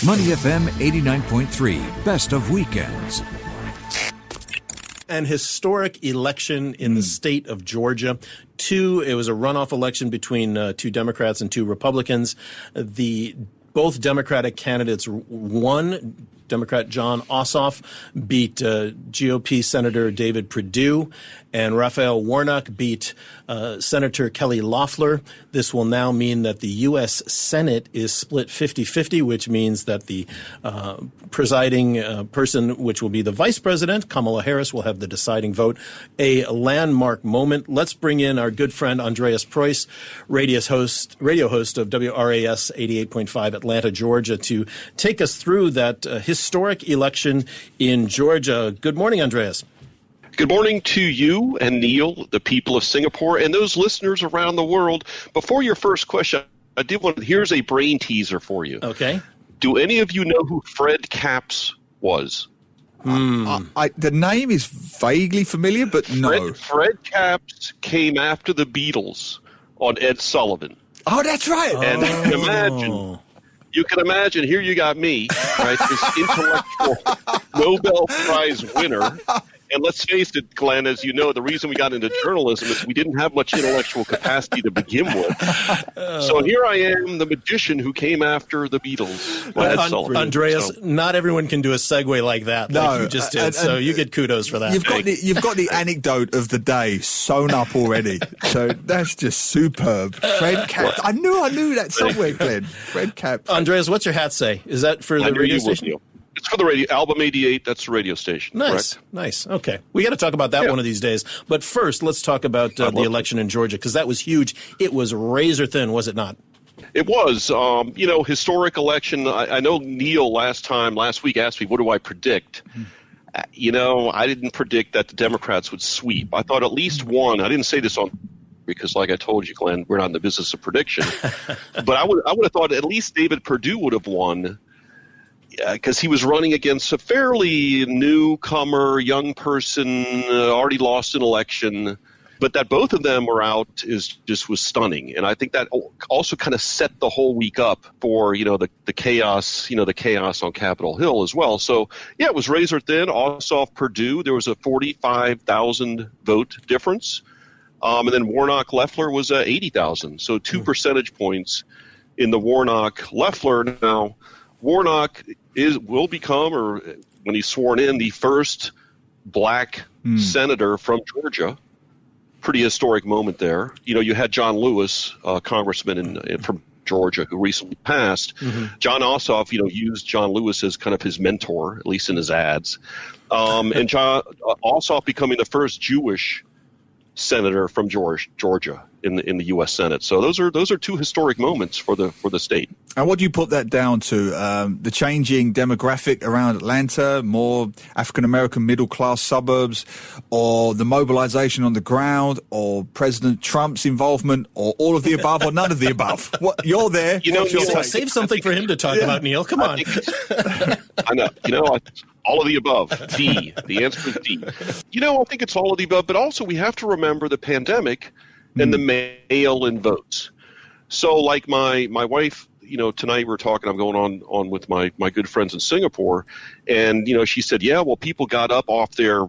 Money FM 89.3, best of weekends. An historic election in the state of Georgia. It was a runoff election between two Democrats and two Republicans. Both Democratic candidates won. Democrat Jon Ossoff beat GOP Senator David Perdue, and Raphael Warnock beat Senator Kelly Loeffler. This will now mean that the U.S. Senate is split 50-50, which means that the presiding person, which will be the vice president, Kamala Harris, will have the deciding vote. A landmark moment. Let's bring in our good friend Andreas Preuss, radio host of WRAS 88.5 Atlanta, Georgia, to take us through that historic election in Georgia. Good morning, Andreas. Good morning to you and Neil, the people of Singapore, and those listeners around the world. Before your first question, here's a brain teaser for you. Okay. Do any of you know who Fred Capps was? The name is vaguely familiar, but no. Fred Capps came after the Beatles on Ed Sullivan. Oh, that's right. And you can imagine, here you got me, right, this intellectual Nobel Prize winner. And let's face it, Glenn, as you know, the reason we got into journalism is we didn't have much intellectual capacity to begin with. So here I am, the magician who came after the Beatles. Andreas, not everyone can do a segue like that, like you just did, so you get kudos for that. You've got the anecdote of the day sewn up already, so that's just superb. Fred Capps. I knew that somewhere, Glenn. Fred Capps. Andreas, what's your hat say? Is that for the radio station? It's for the radio. Album 88, that's the radio station. Nice, correct? Nice. Okay. We got to talk about that one of these days. But first, let's talk about the election in Georgia, because that was huge. It was razor thin, was it not? It was. Historic election. I know Neil last week asked me, what do I predict? I didn't predict that the Democrats would sweep. I thought at least one. I didn't say this on because, like I told you, Glenn, we're not in the business of prediction. But I would have thought at least David Perdue would have won. Because he was running against a fairly newcomer, young person, already lost an election. But that both of them were out was stunning. And I think that also kind of set the whole week up for, the chaos, the chaos on Capitol Hill as well. So, yeah, it was razor thin. Ossoff, Perdue, there was a 45,000 vote difference. And then Warnock-Loeffler was 80,000. So 2 percentage points in the Warnock-Loeffler. Now, Warnock will become, or when he's sworn in, the first black senator from Georgia. Pretty historic moment there. You had John Lewis, congressman from Georgia, who recently passed. Mm-hmm. Jon Ossoff, used John Lewis as kind of his mentor, at least in his ads. And Jon Ossoff becoming the first Jewish senator from Georgia in the U.S. Senate. So those are two historic moments for the state. And what do you put that down to? The changing demographic around Atlanta, more African-American middle-class suburbs, or the mobilization on the ground, or President Trump's involvement, or all of the above, or none of the above? What, you're there. Save something for him to talk about, Neil. Come on. I know. All of the above. D. The answer is D. I think it's all of the above, but also we have to remember the pandemic and the mail-in votes. So like my wife, tonight we're talking, I'm going on with my good friends in Singapore, and, she said, yeah, well, people got up off their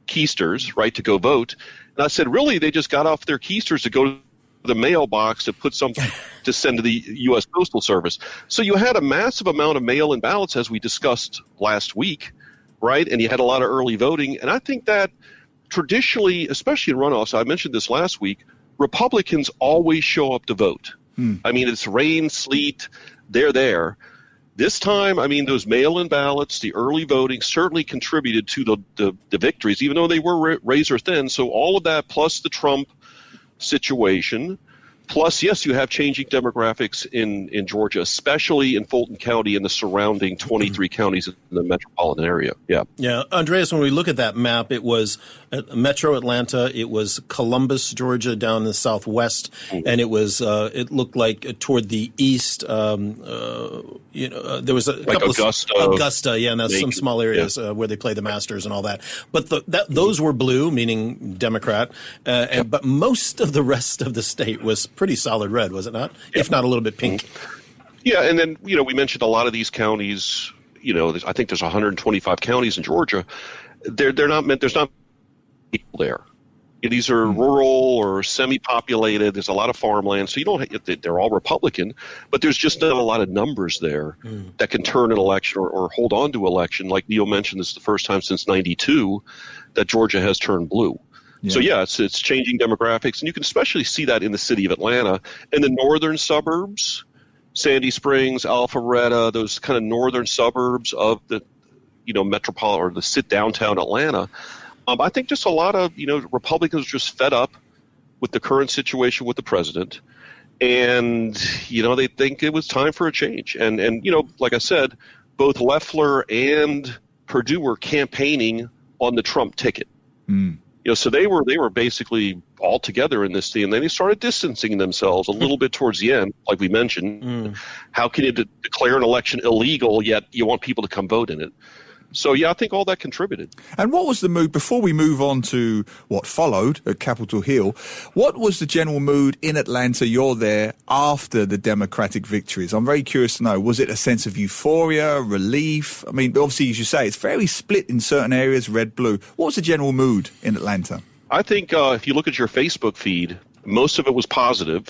keisters, right, to go vote. And I said, really? They just got off their keisters to go to the mailbox to put something to send to the U.S. Postal Service. So you had a massive amount of mail-in ballots, as we discussed last week, right? And you had a lot of early voting. And I think that traditionally, especially in runoffs, I mentioned this last week, Republicans always show up to vote. I mean, it's rain, sleet, they're there. This time, those mail-in ballots, the early voting certainly contributed to the victories, even though they were razor thin. So all of that, plus the Trump situation, plus, yes, you have changing demographics in Georgia, especially in Fulton County and the surrounding 23 counties in the metropolitan area. Yeah, Andreas, when we look at that map, it was Metro Atlanta, it was Columbus, Georgia, down in the southwest, and it was it looked like toward the east. There was a like couple Augusta, and that's some small areas where they play the Masters and all that. But those were blue, meaning Democrat, but most of the rest of the state was pretty solid red, was it not? If not a little bit pink. Yeah, and then, we mentioned a lot of these counties, I think there's 125 counties in Georgia. They're not meant, there's not people there. These are rural or semi-populated. There's a lot of farmland, so they're all Republican, but there's just not a lot of numbers there that can turn an election or hold on to election. Like Neil mentioned, this is the first time since '92 that Georgia has turned blue. Yeah. So it's changing demographics, and you can especially see that in the city of Atlanta and the northern suburbs, Sandy Springs, Alpharetta, those kind of northern suburbs of the metropolitan or the downtown Atlanta. I think just a lot of, Republicans are just fed up with the current situation with the president. And, they think it was time for a change. And like I said, both Loeffler and Perdue were campaigning on the Trump ticket. So they were basically all together in this thing. And then they started distancing themselves a little bit towards the end, like we mentioned. How can you declare an election illegal, yet you want people to come vote in it? So, I think all that contributed. And what was the mood, before we move on to what followed at Capitol Hill, what was the general mood in Atlanta, you're there, after the Democratic victories? I'm very curious to know. Was it a sense of euphoria, relief? I mean, obviously, as you say, it's very split in certain areas, red, blue. What was the general mood in Atlanta? I think if you look at your Facebook feed, most of it was positive.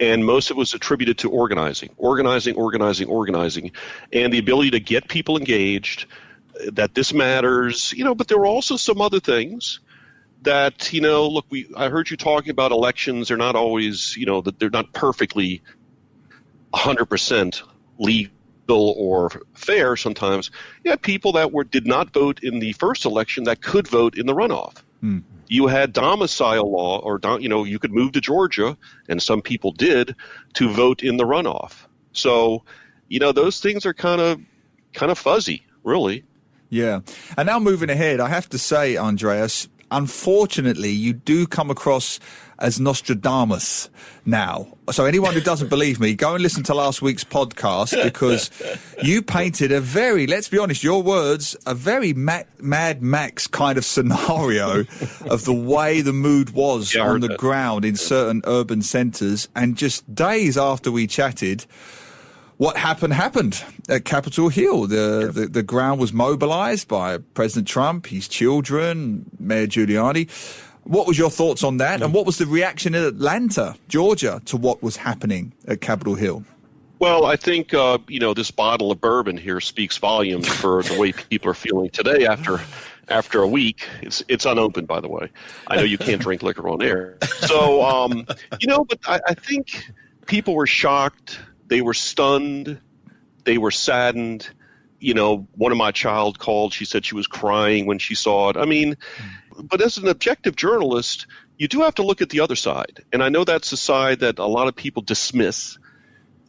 And most of it was attributed to organizing, and the ability to get people engaged, that this matters, but there were also some other things that, look, I heard you talking about elections. They're not always, that they're not perfectly 100% legal or fair sometimes. You had people that did not vote in the first election that could vote in the runoff. You had domicile law, or, you could move to Georgia, and some people did, to vote in the runoff. So, those things are kind of fuzzy, really. Yeah. And now moving ahead, I have to say, Andreas, unfortunately, you do come across as Nostradamus now. So anyone who doesn't believe me, go and listen to last week's podcast, because you painted a very, let's be honest, your words, a very Mad Max kind of scenario of the way the mood was on the ground in certain urban centres. And just days after we chatted, what happened at Capitol Hill. The ground was mobilized by President Trump, his children, Mayor Giuliani. What was your thoughts on that? And what was the reaction in Atlanta, Georgia, to what was happening at Capitol Hill? Well, I think, this bottle of bourbon here speaks volumes for the way people are feeling today after a week. It's unopened, by the way. I know you can't drink liquor on air. So, but I think people were shocked. They were stunned. They were saddened. One of my child called. She said she was crying when she saw it. I mean, but as an objective journalist, you do have to look at the other side. And I know that's a side that a lot of people dismiss.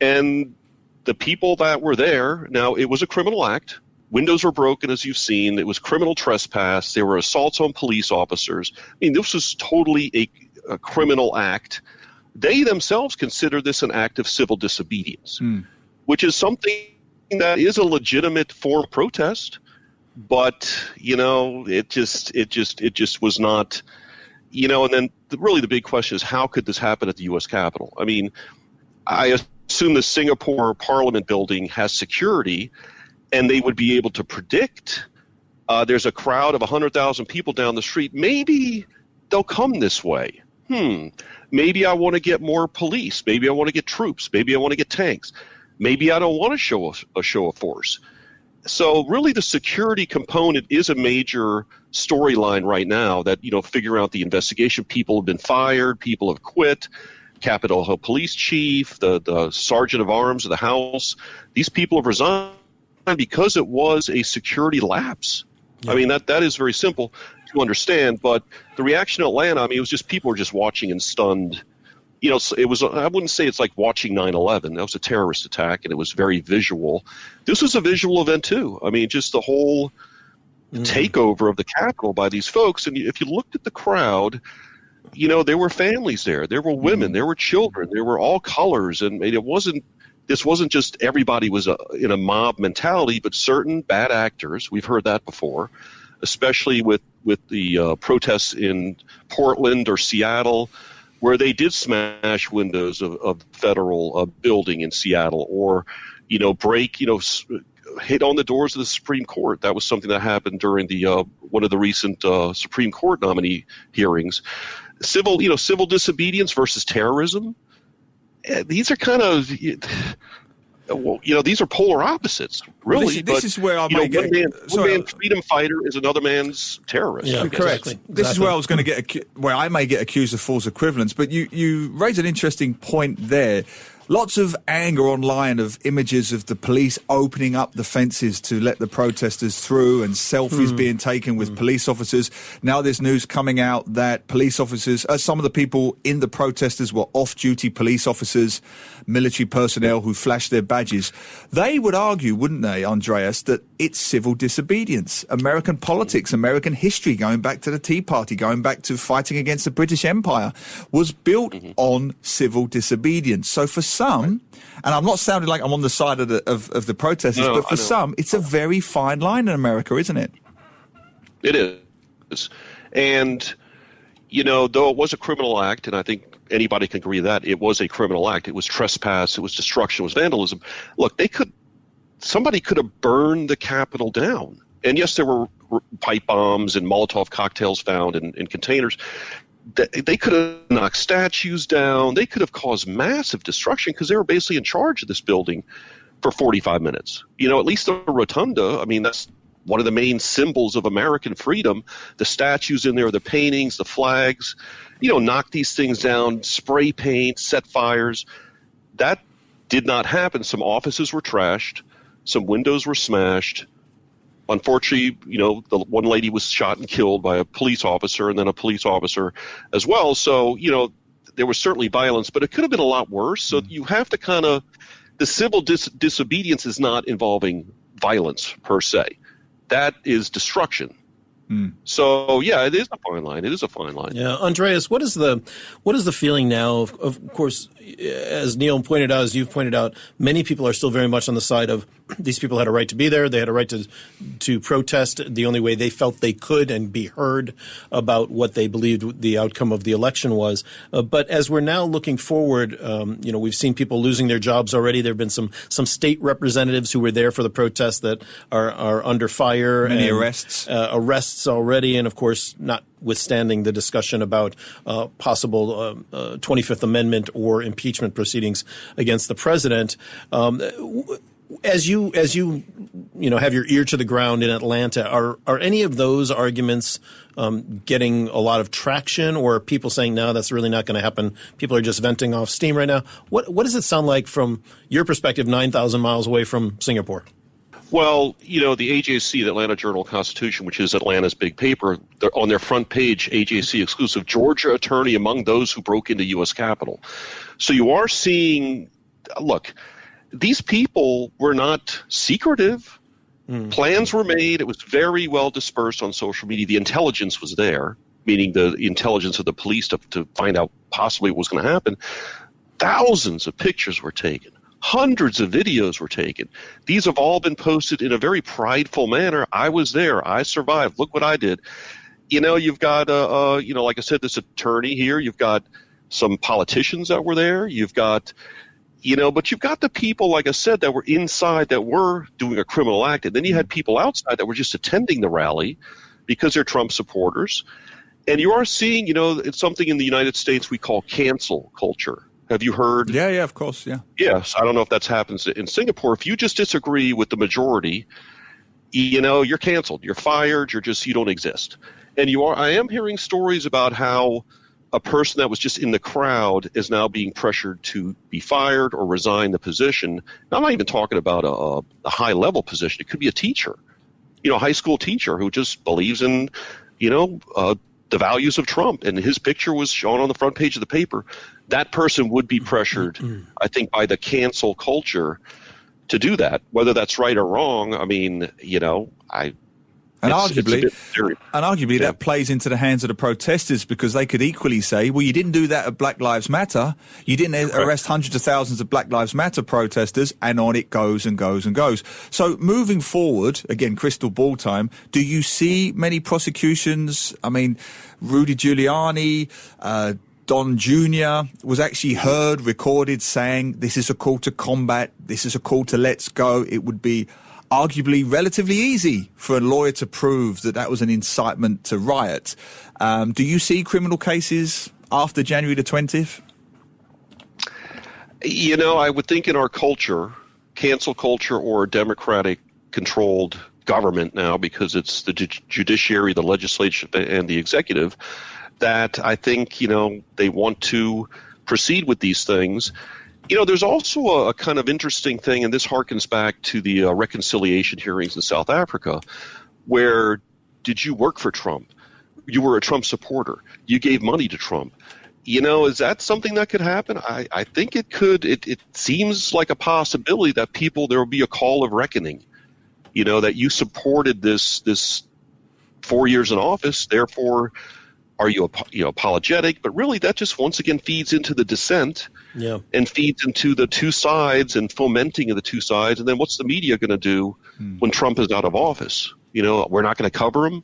And the people that were there, now it was a criminal act. Windows were broken, as you've seen. It was criminal trespass. There were assaults on police officers. I mean, this was totally a criminal act. They themselves consider this an act of civil disobedience, which is something that is a legitimate form of protest. But, it just was not, and then really the big question is, how could this happen at the U.S. Capitol? I mean, I assume the Singapore Parliament building has security, and they would be able to predict there's a crowd of 100,000 people down the street. Maybe they'll come this way. Maybe I want to get more police. Maybe I want to get troops. Maybe I want to get tanks. Maybe I don't want to show a show of force. So really the security component is a major storyline right now that, figure out the investigation. People have been fired. People have quit. Capitol Hill Police Chief, the Sergeant of Arms of the House. These people have resigned because it was a security lapse. Yeah. I mean, that is very simple to understand, but the reaction in Atlanta, I mean, it was just people were just watching and stunned. It was, I wouldn't say it's like watching 9/11. That was a terrorist attack, and it was very visual. This was a visual event, too. I mean, just the whole takeover of the Capitol by these folks. And if you looked at the crowd, there were families there. There were women. There were children. There were all colors. And this wasn't just everybody was in a mob mentality, but certain bad actors. We've heard that before, especially with the protests in Portland or Seattle, where they did smash windows of federal building in Seattle, or, break, hit on the doors of the Supreme Court. That was something that happened during the one of the recent Supreme Court nominee hearings. Civil disobedience versus terrorism. These are kind of, these are polar opposites, really. This is where I may get one man's freedom fighter is another man's terrorist. Yeah, correct. Exactly. This is where I was going to where I may get accused of false equivalence. But you raise an interesting point there. Lots of anger online of images of the police opening up the fences to let the protesters through, and selfies being taken with police officers. Now there's news coming out that police officers, some of the people in the protesters were off-duty police officers, military personnel who flashed their badges. They would argue, wouldn't they, Andreas, that it's civil disobedience. American politics, American history, going back to the Tea Party, going back to fighting against the British Empire, was built on civil disobedience. So for some, and I'm not sounding like I'm on the side of the protesters, but for some, it's a very fine line in America, isn't it? It is. And, though it was a criminal act, and I think anybody can agree that it was a criminal act, it was trespass, it was destruction, it was vandalism. Look, somebody could have burned the Capitol down. And yes, there were pipe bombs and Molotov cocktails found in containers. They could have knocked statues down. They could have caused massive destruction because they were basically in charge of this building for 45 minutes. At least the rotunda, I mean, that's one of the main symbols of American freedom. The statues in there, the paintings, the flags, knock these things down, spray paint, set fires. That did not happen. Some offices were trashed. Some windows were smashed. Unfortunately, the one lady was shot and killed by a police officer, and then a police officer as well. So, there was certainly violence, but it could have been a lot worse. So you have to the civil disobedience is not involving violence per se. That is destruction. So, yeah, it is a fine line. It is a fine line. Yeah. Andreas, what is the feeling now? Of course, as Neil pointed out, as you've pointed out, many people are still very much on the side of these people had a right to be there. They had a right to protest the only way they felt they could and be heard about what they believed the outcome of the election was. But as we're now looking forward, we've seen people losing their jobs already. There have been some state representatives who were there for the protest that are under fire. Many arrests already, and of course, notwithstanding the discussion about possible 25th Amendment or impeachment proceedings against the president. As you have your ear to the ground in Atlanta, are any of those arguments getting a lot of traction, or are people saying, no, that's really not going to happen? People are just venting off steam right now. What does it sound like from your perspective, 9,000 miles away from Singapore? Well, the AJC, the Atlanta Journal-Constitution, which is Atlanta's big paper, on their front page, AJC exclusive, Georgia attorney among those who broke into U.S. Capitol. So you are seeing, look, these people were not secretive. Plans were made. It was very well dispersed on social media. The intelligence was there, meaning the intelligence of the police to find out possibly what was going to happen. Thousands of pictures were taken. Hundreds of videos were taken. These have all been posted in a very prideful manner. I was there. I survived. Look what I did. You've got, like I said, this attorney here. You've got some politicians that were there. You've got, but you've got the people, like I said, that were inside that were doing a criminal act. And then you had people outside that were just attending the rally because they're Trump supporters. And you are seeing, it's something in the United States we call cancel culture. Have you heard? Yeah, of course, yeah. Yes, I don't know if that happens in Singapore. If you just disagree with the majority, you're canceled. You're fired. You don't exist. And I am hearing stories about how a person that was just in the crowd is now being pressured to be fired or resign the position. Now, I'm not even talking about a high-level position. It could be a teacher, a high school teacher who just believes in, the values of Trump, and his picture was shown on the front page of the paper. That person would be pressured, I think, by the cancel culture to do that. Whether that's right or wrong, I mean, arguably that plays into the hands of the protesters, because they could equally say, well, you didn't do that at Black Lives Matter. You didn't arrest hundreds of thousands of Black Lives Matter protesters, and on it goes and goes and goes. So moving forward, again, crystal ball time, do you see many prosecutions? I mean, Rudy Giuliani, Don Jr. was actually heard, recorded, saying, this is a call to combat, this is a call to let's go. It would be arguably relatively easy for a lawyer to prove that that was an incitement to riot. Do you see criminal cases after January the 20th? You know, I would think in our culture, cancel culture or Democratic-controlled government now, because it's the judiciary, the legislature, and the executive, that I think, you know, they want to proceed with these things. You know, there's also a kind of interesting thing, and this harkens back to the reconciliation hearings in South Africa, where did you work for Trump? You were a Trump supporter. You gave money to Trump. You know, is that something that could happen? I think it could. It seems like a possibility that there will be a call of reckoning. You know, that you supported this 4 years in office, therefore are you apologetic? But really that just once again feeds into the dissent and feeds into the two sides and fomenting of the two sides. And then what's the media going to do when Trump is out of office? You know, we're not going to cover him?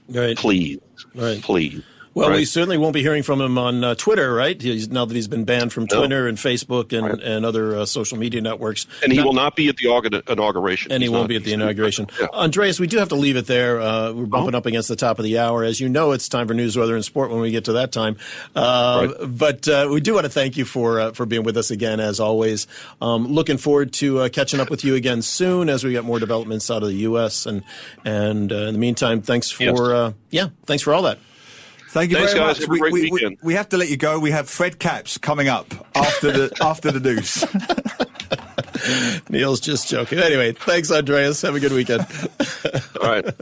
Right. Please. Right. Please. Well, right? We certainly won't be hearing from him on Twitter, right? Now that he's been banned from Twitter and Facebook and other social media networks. And he will not be at the inauguration. And he won't be at the inauguration. Yeah. Andreas, we do have to leave it there. We're bumping up against the top of the hour. As you know, it's time for news, weather, and sport when we get to that time. But we do want to thank you for being with us again, as always. Looking forward to catching up with you again soon as we get more developments out of the U.S. And in the meantime, thanks for thanks for all that. Thank you very guys. much. Have a great weekend. We have to let you go. We have Fred Capps coming up after the news. Neil's just joking. Anyway, thanks, Andreas. Have a good weekend. All right.